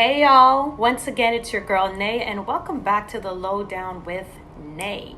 Hey y'all, once again it's your girl Nay, and welcome back to the Lowdown with Nay.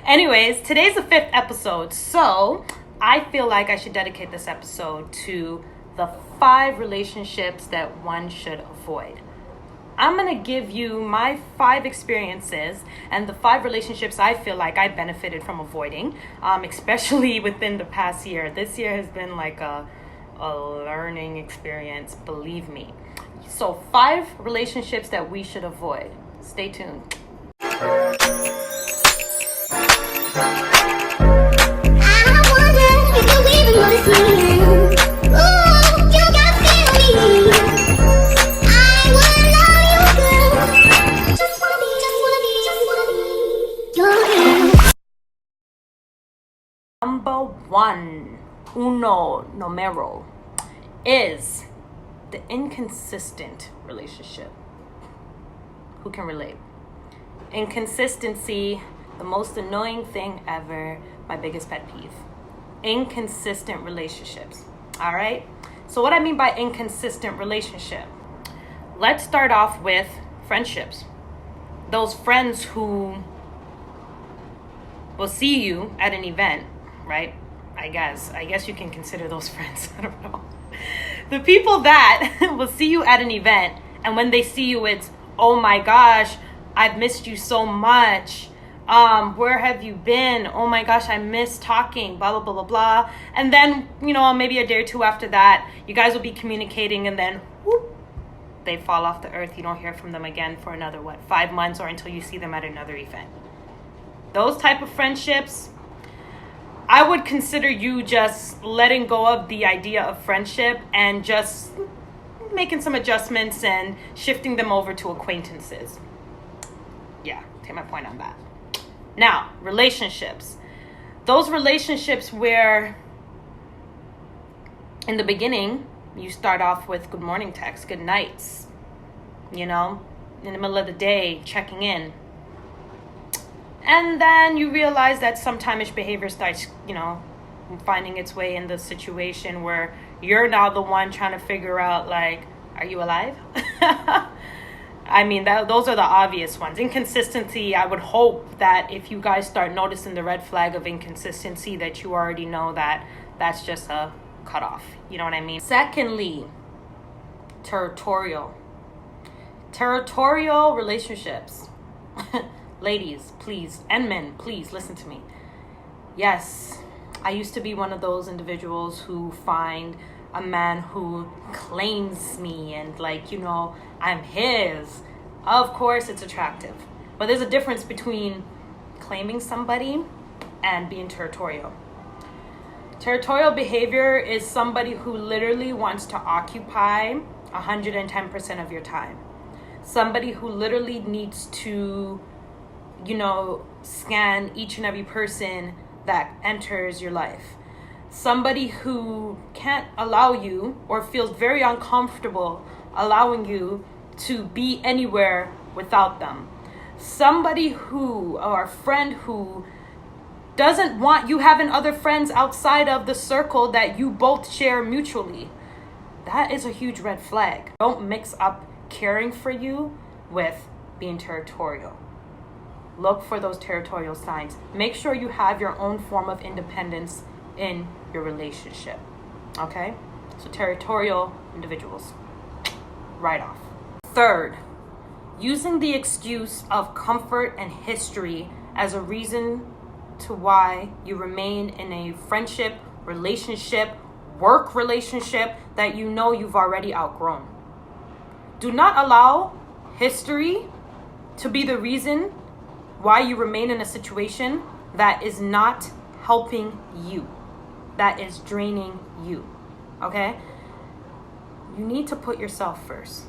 Anyways, today's the 5th episode, so I feel like I should dedicate this episode to the 5 relationships that one should avoid. I'm going to give you my 5 experiences and the 5 relationships I feel like I benefited from avoiding, especially within the past year. This year has been like a learning experience, believe me. So 5 relationships that we should avoid. Stay tuned. Number 1, numero, is the inconsistent relationship. Who can relate? Inconsistency, the most annoying thing ever, my biggest pet peeve. Inconsistent relationships. All right? So what I mean by inconsistent relationship, let's start off with friendships. Those friends who will see you at an event, right? I guess you can consider those friends. I don't know. The people that will see you at an event, and when they see you, it's, oh my gosh, I've missed you so much. Where have you been? Oh my gosh, I miss talking, blah, blah, blah, blah, blah. And then, maybe a day or two after that, you guys will be communicating, and then whoop, they fall off the earth. You don't hear from them again for another, 5 months, or until you see them at another event. Those type of friendships, I would consider you just letting go of the idea of friendship and just making some adjustments and shifting them over to acquaintances. Yeah, take my point on that. Now, relationships. Those relationships where in the beginning, you start off with good morning texts, good nights, in the middle of the day, checking in. And then you realize that some time-ish behavior starts, finding its way in the situation where you're now the one trying to figure out, are you alive? I mean, those are the obvious ones. Inconsistency, I would hope that if you guys start noticing the red flag of inconsistency, that you already know that that's just a cutoff. You know what I mean? Secondly, territorial. Territorial relationships. Ladies, please, and men, please listen to me. Yes, I used to be one of those individuals who find a man who claims me and I'm his. Of course it's attractive, but there's a difference between claiming somebody and being territorial. Territorial behavior is somebody who literally wants to occupy 110% of your time. Somebody who literally needs to scan each and every person that enters your life. Somebody who can't allow you or feels very uncomfortable allowing you to be anywhere without them. Somebody or a friend who doesn't want you having other friends outside of the circle that you both share mutually. That is a huge red flag. Don't mix up caring for you with being territorial. Look for those territorial signs. Make sure you have your own form of independence in your relationship. Okay? So territorial individuals. Right off. Third, using the excuse of comfort and history as a reason to why you remain in a friendship, relationship, work relationship that you've already outgrown. Do not allow history to be the reason why you remain in a situation that is not helping you, that is draining you, okay? You need to put yourself first.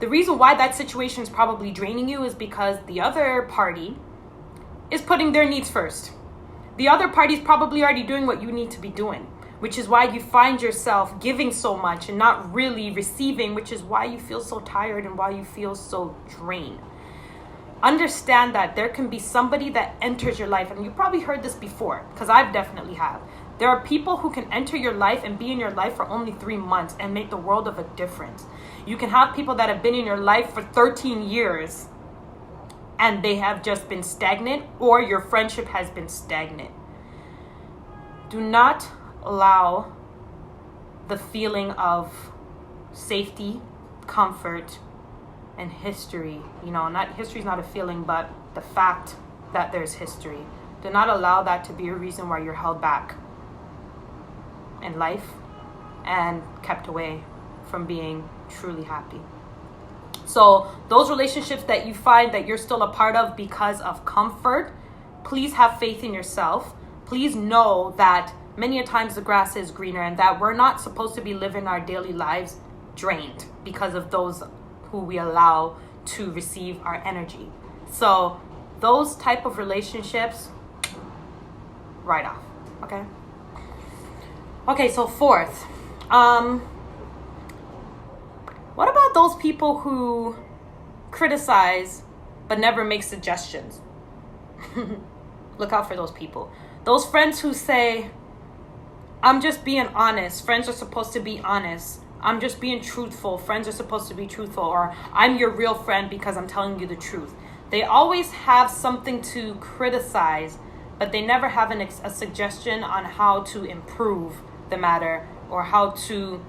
The reason why that situation is probably draining you is because the other party is putting their needs first. The other party is probably already doing what you need to be doing, which is why you find yourself giving so much and not really receiving, which is why you feel so tired and why you feel so drained. Understand that there can be somebody that enters your life, and you probably heard this before, because I've definitely have. There are people who can enter your life and be in your life for only 3 months and make the world of a difference. You can have people that have been in your life for 13 years and they have just been stagnant, or your friendship has been stagnant. Do not allow the feeling of safety, comfort, and history. History is not a feeling, but the fact that there's history. Do not allow that to be a reason why you're held back in life and kept away from being truly happy. So those relationships that you find that you're still a part of because of comfort, please have faith in yourself. Please know that many a times the grass is greener, and that we're not supposed to be living our daily lives drained because of those who we allow to receive our energy. So those type of relationships, write off. Okay, so fourth, what about those people who criticize but never make suggestions? Look out for those people. Those friends who say, I'm just being honest. Friends are supposed to be honest. I'm just being truthful. Friends are supposed to be truthful. Or I'm your real friend because I'm telling you the truth. They always have something to criticize, but they never have a suggestion on how to improve the matter, or how to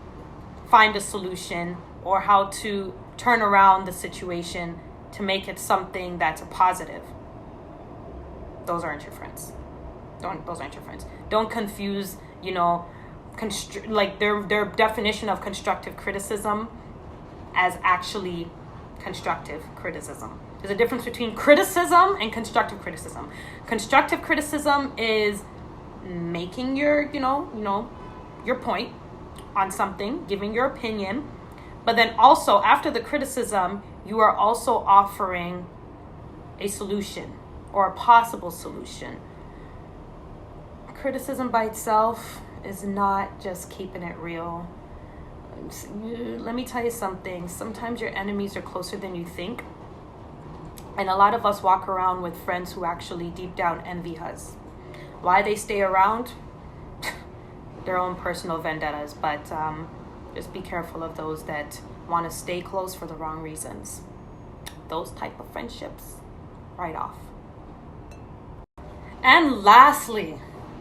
find a solution, or how to turn around the situation to make it something that's a positive. Those aren't your friends. Those aren't your friends. Don't confuse, their definition of constructive criticism as actually constructive criticism. There's a difference between criticism and constructive criticism. Constructive criticism is making your point on something, giving your opinion, but then also after the criticism, you are also offering a solution or a possible solution. Criticism by itself is not just keeping it real. Let me tell you something. Sometimes your enemies are closer than you think. And a lot of us walk around with friends who actually deep down envy us. Why they stay around? Their own personal vendettas. But just be careful of those that want to stay close for the wrong reasons. Those type of friendships, right off. And lastly,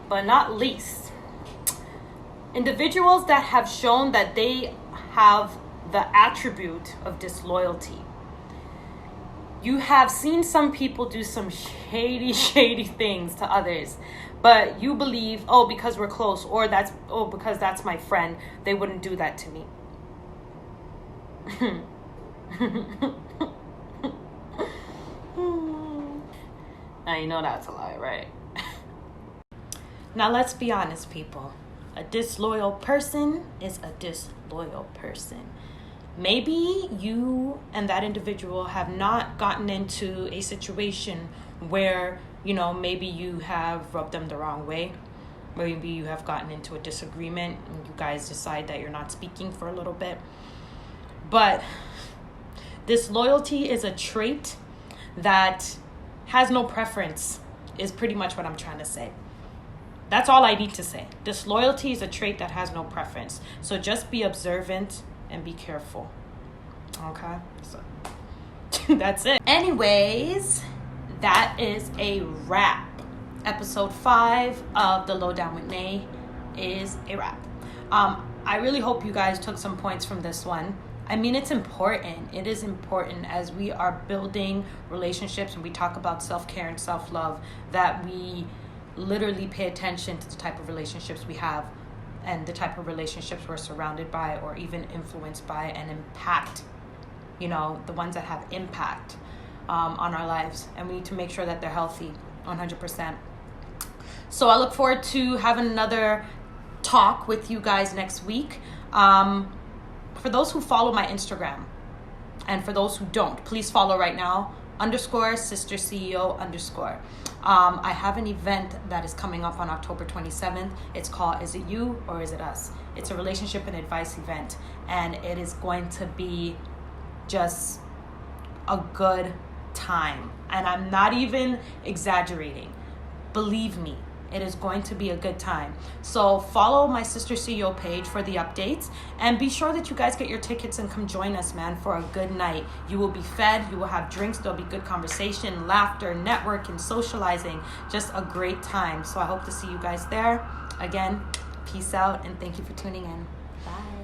but not least, individuals that have shown that they have the attribute of disloyalty. You have seen some people do some shady things to others, but you believe, because we're close, or because that's my friend, they wouldn't do that to me. Now you know that's a lie, right? Now let's be honest, people. A disloyal person is a disloyal person. Maybe you and that individual have not gotten into a situation where, maybe you have rubbed them the wrong way. Maybe you have gotten into a disagreement and you guys decide that you're not speaking for a little bit. But disloyalty is a trait that has no preference, is pretty much what I'm trying to say. That's all I need to say. Disloyalty is a trait that has no preference. So just be observant and be careful. Okay? So that's it. Anyways, that is a wrap. Episode 5 of The Lowdown with Nay is a wrap. I really hope you guys took some points from this one. I mean, it's important. It is important as we are building relationships and we talk about self-care and self-love that we literally pay attention to the type of relationships we have and the type of relationships we're surrounded by or even influenced by and impact, the ones that have impact on our lives. And we need to make sure that they're healthy 100%. So I look forward to having another talk with you guys next week. For those who follow my Instagram and for those who don't, please follow right now, _sisterceo_. I have an event that is coming up on October 27th. It's called Is It You or Is It Us? It's a relationship and advice event, and it is going to be just a good time. And I'm not even exaggerating. Believe me, It is going to be a good time. So follow my Sister CEO page for the updates, and be sure that you guys get your tickets and come join us, man, for a good night. You will be fed, you will have drinks, there'll be good conversation, laughter, networking, socializing, just a great time. So I hope to see you guys there. Again, peace out, and thank you for tuning in. Bye.